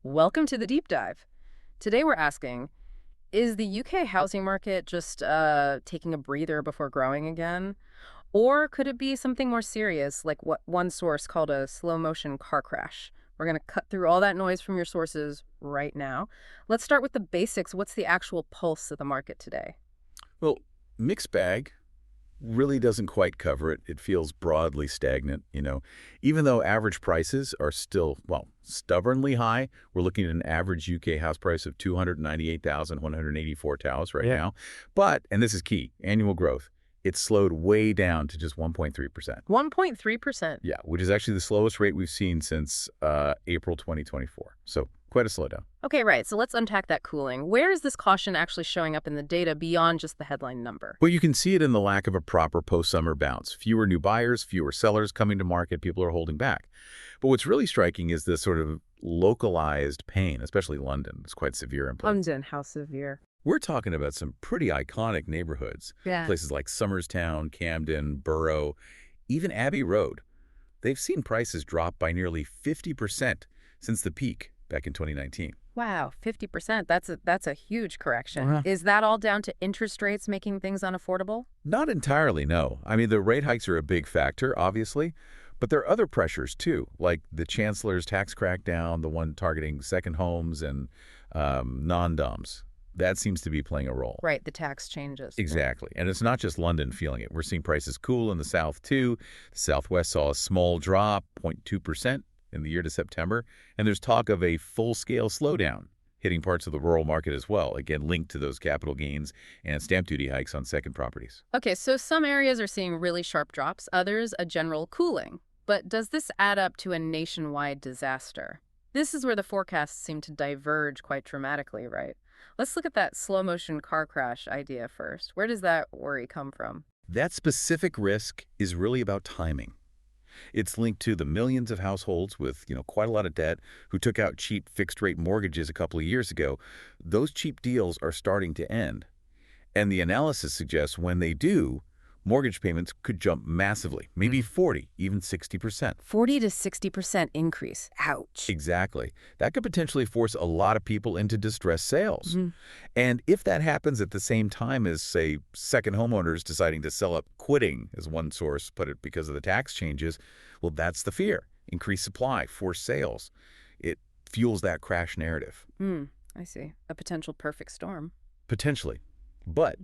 Welcome to the deep dive. Today we're asking, is the UK housing market just taking a breather before growing again? Or could it be something more serious, like what one source called a slow motion car crash? We're going to cut through all that noise from your sources right now. Let's start with the basics. What's the actual pulse of the market today? Well, mixed bag really doesn't quite cover it. It feels broadly stagnant. Even though average prices are still, well, stubbornly high. We're looking at an average UK house price of 298,184 taos right now. But, and this is key, annual growth. It's slowed way down to just 1.3%. 1.3%. Yeah, which is actually the slowest rate we've seen since April 2024. So quite a slowdown. Okay, right. So let's unpack that cooling. Where is this caution actually showing up in the data beyond just the headline number? Well, you can see it in the lack of a proper post-summer bounce. Fewer new buyers, fewer sellers coming to market, people are holding back. But what's really striking is this sort of localized pain, especially London. It's quite severe in places. London, how severe? We're talking about some pretty iconic neighborhoods. Yeah. Places like Somerstown, Camden, Borough, even Abbey Road. They've seen prices drop by nearly 50% since the peak back in 2019. Wow, 50%. That's a huge correction. Uh-huh. Is that all down to interest rates making things unaffordable? Not entirely, no. I mean, the rate hikes are a big factor, obviously, but there are other pressures too, like the chancellor's tax crackdown, the one targeting second homes and non-doms. That seems to be playing a role. Right, the tax changes. Exactly. And it's not just London feeling it. We're seeing prices cool in the south, too. The southwest saw a small drop, 0.2% in the year to September. And there's talk of a full-scale slowdown hitting parts of the rural market as well, again, linked to those capital gains and stamp duty hikes on second properties. Okay, so some areas are seeing really sharp drops, others a general cooling. But does this add up to a nationwide disaster? This is where the forecasts seem to diverge quite dramatically, right? Let's look at that slow-motion car crash idea first. Where does that worry come from? That specific risk is really about timing. It's linked to the millions of households with, quite a lot of debt who took out cheap fixed-rate mortgages a couple of years ago. Those cheap deals are starting to end. And the analysis suggests when they do, mortgage payments could jump massively, maybe 40, even 60%. 40 to 60% increase. Ouch. Exactly. That could potentially force a lot of people into distressed sales. And if that happens at the same time as, say, second homeowners deciding to sell up, quitting, as one source put it, because of the tax changes, well, that's the fear. Increased supply, forced sales. It fuels that crash narrative. I see. A potential perfect storm. Potentially. But,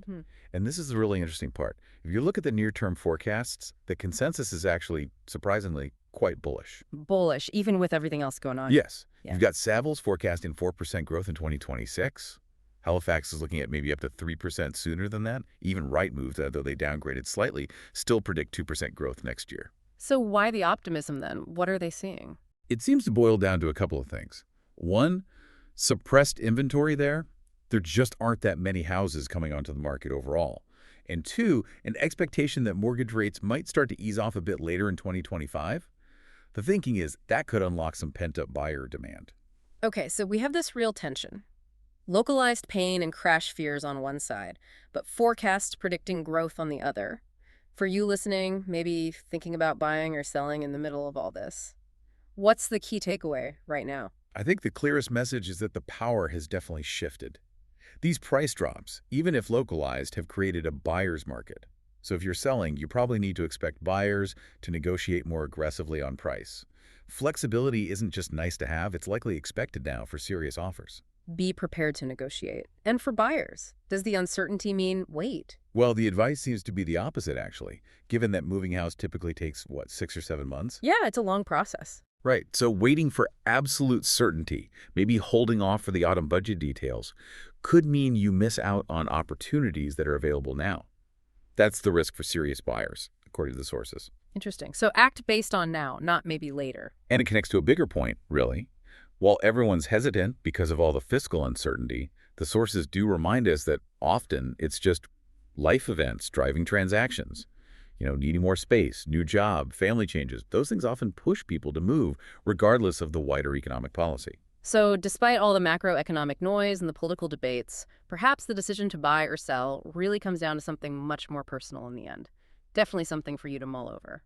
and this is the really interesting part, if you look at the near-term forecasts, the consensus is actually, surprisingly, quite bullish. Bullish, even with everything else going on. Yes. Yeah. You've got Savills forecasting 4% growth in 2026. Halifax is looking at maybe up to 3% sooner than that. Even Rightmove, though they downgraded slightly, still predict 2% growth next year. So why the optimism then? What are they seeing? It seems to boil down to a couple of things. One, suppressed inventory there. There just aren't that many houses coming onto the market overall. And two, an expectation that mortgage rates might start to ease off a bit later in 2025. The thinking is that could unlock some pent-up buyer demand. Okay, so we have this real tension. Localized pain and crash fears on one side, but forecasts predicting growth on the other. For you listening, maybe thinking about buying or selling in the middle of all this, what's the key takeaway right now? I think the clearest message is that the power has definitely shifted. These price drops, even if localized, have created a buyer's market. So if you're selling, you probably need to expect buyers to negotiate more aggressively on price. Flexibility isn't just nice to have, it's likely expected now for serious offers. Be prepared to negotiate. And for buyers, does the uncertainty mean wait? Well, the advice seems to be the opposite, actually, given that moving house typically takes, 6 or 7 months? Yeah, it's a long process. Right, so waiting for absolute certainty, maybe holding off for the autumn budget details, could mean you miss out on opportunities that are available now. That's the risk for serious buyers, according to the sources. Interesting. So act based on now, not maybe later. And it connects to a bigger point, really. While everyone's hesitant because of all the fiscal uncertainty, the sources do remind us that often it's just life events driving transactions. Needing more space, new job, family changes, those things often push people to move regardless of the wider economic policy. So despite all the macroeconomic noise and the political debates, perhaps the decision to buy or sell really comes down to something much more personal in the end. Definitely something for you to mull over.